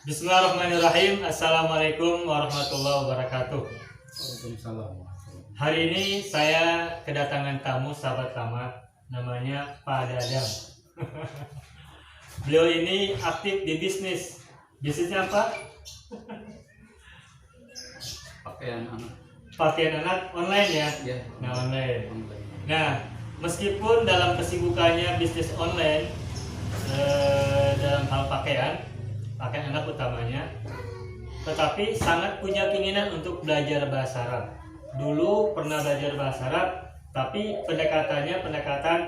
Bismillahirrahmanirrahim. Assalamualaikum warahmatullahi wabarakatuh. Waalaikumsalam. Hari ini saya kedatangan tamu sahabat lama, namanya Pak Dadang. Beliau ini aktif di bisnis. Bisnisnya apa? Pakaian anak. Pakaian anak online ya? Ya. Nah, online. Online. Nah, meskipun dalam kesibukannya bisnis online, dalam hal pakaian anak utamanya, tetapi sangat punya keinginan untuk belajar bahasa Arab. Dulu pernah belajar bahasa Arab, tapi pendekatan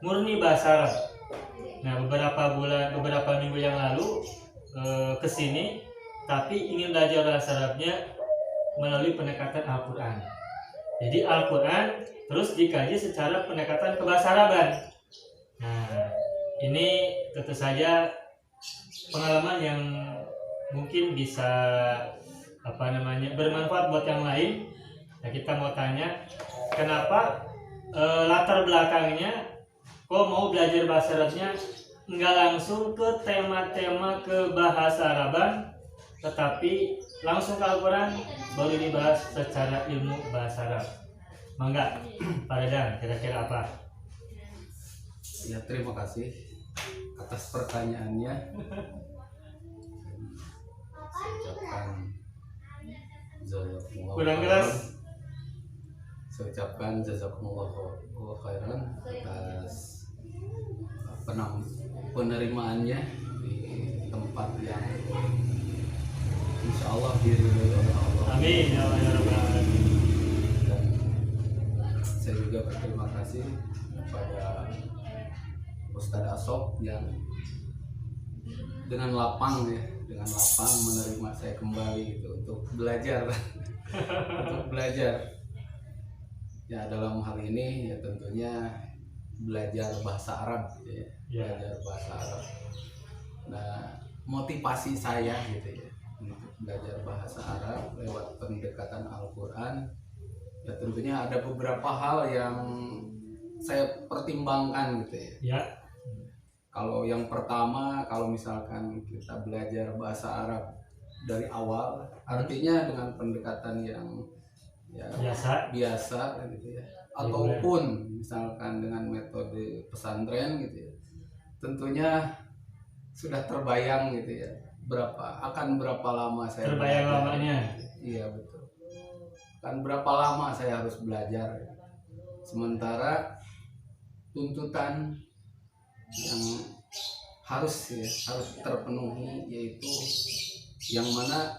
murni bahasa Arab. Nah, beberapa minggu yang lalu kesini, tapi ingin belajar bahasa Arabnya melalui pendekatan Al-Quran. Jadi Al-Quran terus dikaji secara pendekatan kebahasa-Araban. Nah, ini tentu saja pengalaman yang mungkin bisa bermanfaat buat yang lain. Nah, kita mau tanya, kenapa latar belakangnya kok mau belajar bahasa Arabnya nggak langsung ke tema-tema kebahasa Araban, tetapi langsung ke Al-Quran baru dibahas secara ilmu bahasa Arab. Mangga, Pak Dadang, kira-kira apa? Ya, terima kasih atas pertanyaannya. Saya ucapkan jazakumullah Kurang keras. Saya ucapkan jazakumullah khairan atas penerimaannya di tempat yang insya Allah diridhoi oleh Allah. Amin ya Allah ya Rabbal Alamin. Dan saya juga berterima kasih kepada Ustadz Asob yang dengan lapang menerima saya kembali gitu untuk belajar. Untuk belajar ya, dalam hal ini ya tentunya belajar bahasa Arab gitu ya. Ya. Belajar bahasa Arab. Nah, motivasi saya gitu ya untuk belajar bahasa Arab lewat pendekatan Al-Quran ya, tentunya ada beberapa hal yang saya pertimbangkan gitu ya. Ya. Kalau yang pertama, kalau misalkan kita belajar bahasa Arab dari awal, artinya dengan pendekatan yang ya biasa gitu ya, ataupun misalkan dengan metode pesantren gitu ya, tentunya sudah terbayang gitu ya berapa lama saya Terbayang belajar. lamanya. Iya, betul. Kan berapa lama saya harus belajar, sementara tuntutan yang harus terpenuhi, yaitu yang mana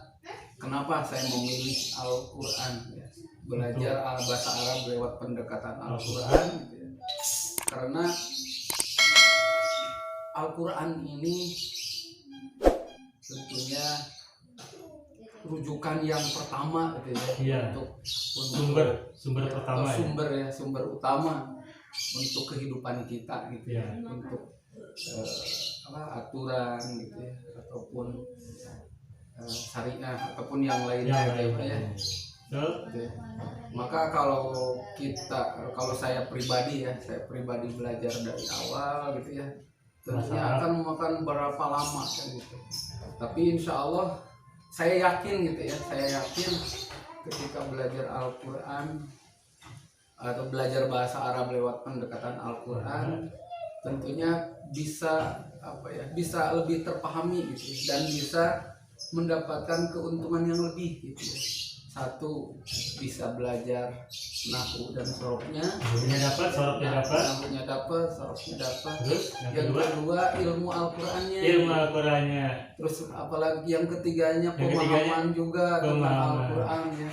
kenapa saya memilih Al-Quran ya, belajar bahasa Arab lewat pendekatan Al-Quran gitu ya. Karena Al-Quran ini tentunya rujukan yang pertama gitu ya, Iya. untuk Sumber pertama ya. Sumber utama untuk kehidupan kita gitu ya, Ya. untuk aturan gitu ya, ataupun syariah ataupun yang lainnya gitu ya. Betul. Gitu ya. Maka kalau saya pribadi belajar dari awal gitu ya, tentunya akan memakan berapa lama kan gitu. Tapi insya Allah saya yakin ketika belajar Al-Quran atau belajar bahasa Arab lewat pendekatan Al-Quran, tentunya bisa lebih terpahami gitu, dan bisa mendapatkan keuntungan yang lebih gitu ya. Satu, bisa belajar nahwu dan sorofnya. Nahwunya dapat. Terus yang kedua ilmu Al-Qurannya. Terus apalagi yang ketiganya pemahaman juga tentang Al-Quran ya.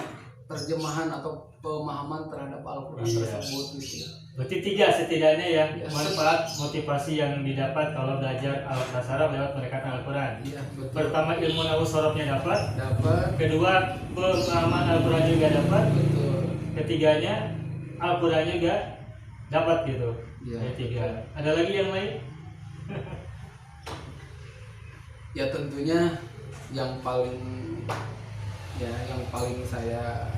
Terjemahan atau pemahaman terhadap Al-Quran tersebut gitu ya. Berarti 3 setidaknya ya, manfaat motivasi yang didapat kalau belajar bahasa Arab lewat pendekatan Al-Quran. Iya, betul. Pertama, ilmu nahwu sorofnya dapat. Dapat. Kedua, pemahaman Al-Quran juga dapat. Betul. Ketiganya, Al-Qurannya juga dapat gitu. Iya. Ya, 3. Ada lagi yang lain? Ya, tentunya yang paling saya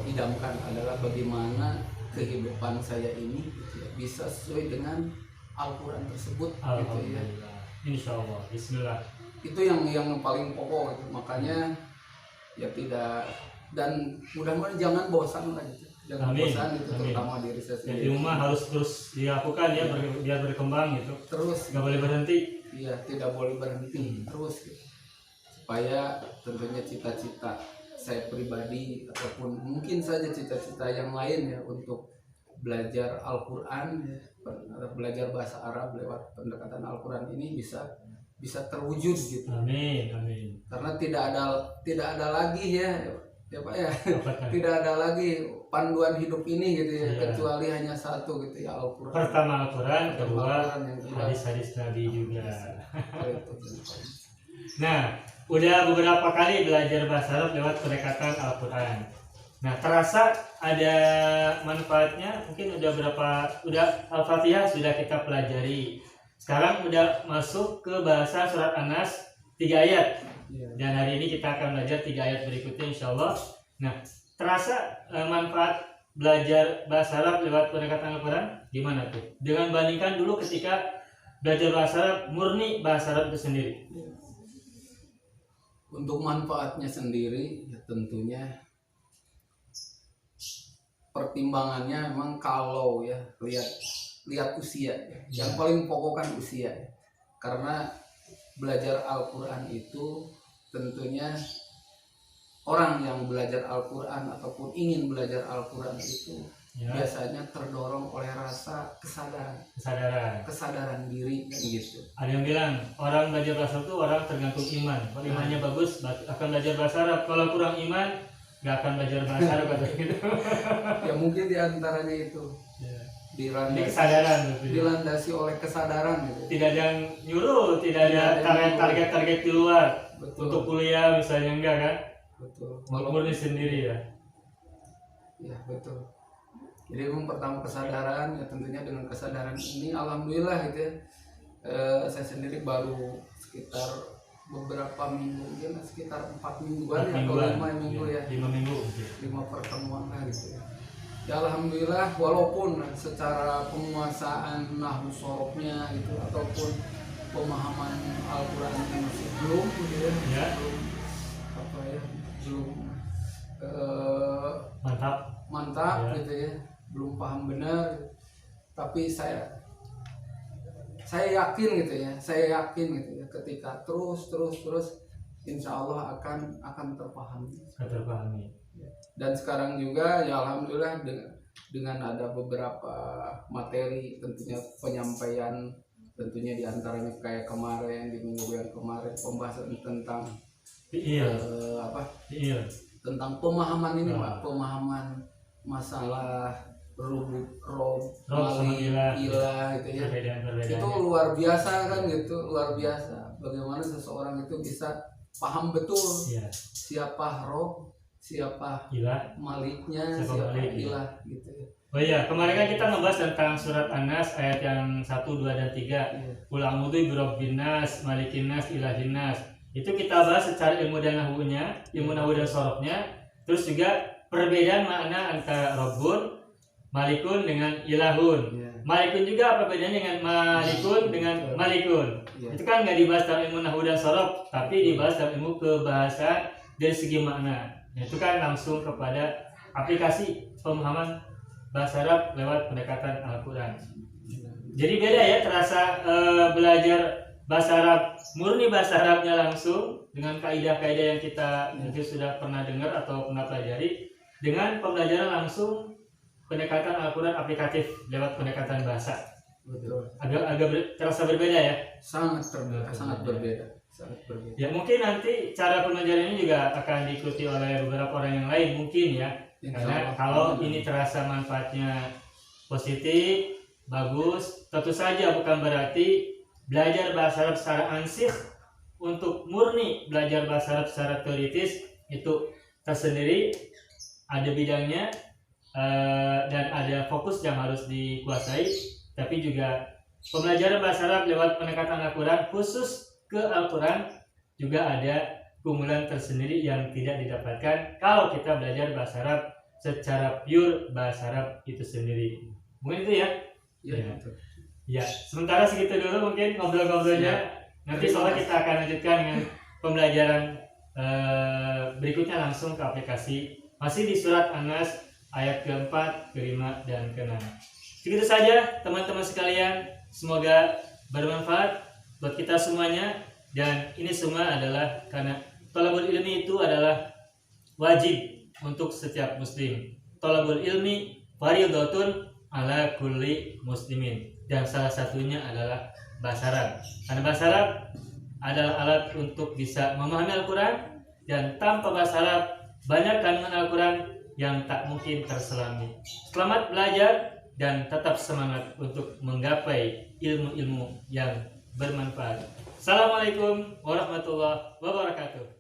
idamkan adalah bagaimana kehidupan saya ini gitu ya, bisa sesuai dengan Al-Quran tersebut gitu ya. Insya Allah. Bismillah. Itu yang paling pokok gitu. Makanya ya tidak, dan mudah-mudahan jangan bosan lah gitu. Jangan Amin. bosan itu, Amin. terutama diri saya Ya, sendiri. di rumah harus terus dilakukan ya, biar berkembang gitu. Terus Nggak boleh berhenti. iya, tidak boleh berhenti terus gitu. Supaya tentunya cita-cita saya pribadi ataupun mungkin saja cita-cita yang lain ya untuk belajar Al-Qur'an ya, belajar bahasa Arab lewat pendekatan Al-Qur'an ini bisa terwujud gitu. Amin. Amin. Karena tidak ada lagi ya Pak ya. Apa kan? Tidak ada lagi panduan hidup ini gitu ya, Iya. kecuali hanya satu gitu ya, Al-Qur'an. Pertama Al-Quran, kedua Al-Qur'an, yang kedua hadis-hadis Nabi juga. itu. Nah, udah beberapa kali belajar bahasa Arab lewat pendekatan Al-Quran. Nah, terasa ada manfaatnya. Mungkin udah Al-Fatihah sudah kita pelajari. Sekarang udah masuk ke bahasa surat An-Nas 3 ayat. Iya. Dan hari ini kita akan belajar 3 ayat berikutnya insya Allah. Nah, terasa manfaat belajar bahasa Arab lewat pendekatan Al-Quran gimana tuh? Dengan bandingkan dulu ketika belajar bahasa Arab murni bahasa Arab itu sendiri. Untuk manfaatnya sendiri ya tentunya pertimbangannya memang kalau ya lihat usia ya. Yang paling pokok kan usia ya. Karena belajar Al-Qur'an itu tentunya orang yang belajar Al-Qur'an ataupun ingin belajar Al-Qur'an itu Ya, biasanya terdorong oleh rasa kesadaran diri kan gitu. ada yang bilang orang belajar bahasa Arab itu orang tergantung iman. Kalau imannya bagus akan belajar bahasa Arab. Kalau kurang iman nggak akan belajar bahasa Arab atau gitu. Ya mungkin diantaranya itu Ya. Ini dilandasi, kesadaran gitu. dilandasi oleh kesadaran gitu. Tidak ada yang nyuruh, tidak ada target di luar. Betul. Untuk kuliah misalnya enggak kan? Betul. Murni sendiri ya. Ya betul. Jadi memang pertama kesadaran ya, tentunya dengan kesadaran ini alhamdulillah gitu ya, saya sendiri baru sekitar beberapa minggu, mungkin sekitar 4 mingguan ya, atau 5 minggu ya, 5 minggu. 5 pertemuan lah gitu ya. Ya alhamdulillah, walaupun secara penguasaan nahwu sorofnya gitu ataupun pemahaman Al-Qur'an masih belum gitu ya, Ya. belum Mantap. mantap Ya. gitu ya, belum paham benar, tapi saya yakin gitu ya, ketika terus insya Allah akan terpahami. Terpahami. Dan sekarang juga ya alhamdulillah dengan ada beberapa materi tentunya penyampaian, tentunya diantaranya kayak kemarin di minggu yang kemarin pembahasan tentang Iya. tentang pemahaman ini Nah. Pak, pemahaman masalah rob sama ilah gitu ya. Perbedaan-perbedaan. Itu luar biasa kan gitu, luar biasa. Bagaimana seseorang itu bisa paham betul Iya. siapa rob, siapa Ilah. maliknya, Siapa siapa malik, ilah gitu ya. Oh iya, kemarin kan kita ngebahas tentang surat An-Nas ayat yang 1, 2 dan 3. Iya. Qul a'udzu birabbin nas, malikin nas, ilahin nas. Itu kita bahas secara ilmu dan nahwunya, ilmu nahwu dan sorofnya. Terus juga perbedaan makna antara Rabbun, Malikun dengan Ilahun. Iya. Malikun juga apa bedanya dengan Malikun dengan Malikun? Iya. Itu kan nggak dibahas dalam ilmu nahwu dan sorof, tapi dibahas dalam ilmu kebahasaan dari segi makna. Itu kan langsung kepada aplikasi pemahaman bahasa Arab lewat pendekatan Al-Quran. Jadi beda ya, terasa belajar bahasa Arab, murni bahasa Arabnya langsung dengan kaidah-kaidah yang kita mungkin sudah pernah dengar atau pernah pelajari, dengan pembelajaran langsung pendekatan Al-Quran aplikatif lewat pendekatan bahasa. Betul. Agak terasa berbeda ya. Sangat berbeda. Ya mungkin nanti cara pembelajaran ini juga akan diikuti oleh beberapa orang yang lain mungkin ya. Karena kalau ini terasa manfaatnya positif, bagus, tentu saja bukan berarti belajar bahasa Arab secara ansih untuk murni belajar bahasa Arab secara teoritis itu tersendiri, ada bidangnya dan ada fokus yang harus dikuasai, tapi juga pembelajaran bahasa Arab lewat pendekatan Al-Quran khusus ke Al-Quran juga ada keunggulan tersendiri yang tidak didapatkan kalau kita belajar bahasa Arab secara pure bahasa Arab itu sendiri. Mungkin itu ya. Iya, betul. Ya, sementara segitu dulu mungkin ngobrol-ngobrolnya. Nanti soalnya kita akan lanjutkan dengan pembelajaran berikutnya langsung ke aplikasi. Masih di surat An-Nas ayat keempat, kelima, dan keenam. Segitu saja teman-teman sekalian. Semoga bermanfaat buat kita semuanya. Dan ini semua adalah karena thalabul ilmi itu adalah wajib untuk setiap muslim. Thalabul ilmi fardhatun ala kulli muslimin. Dan salah satunya adalah bahasa Arab. Karena bahasa Arab adalah alat untuk bisa memahami Al-Quran, dan tanpa bahasa Arab banyak kandungan Al-Quran yang tak mungkin terselami. Selamat belajar dan tetap semangat untuk menggapai ilmu-ilmu yang bermanfaat. Assalamualaikum warahmatullahi wabarakatuh.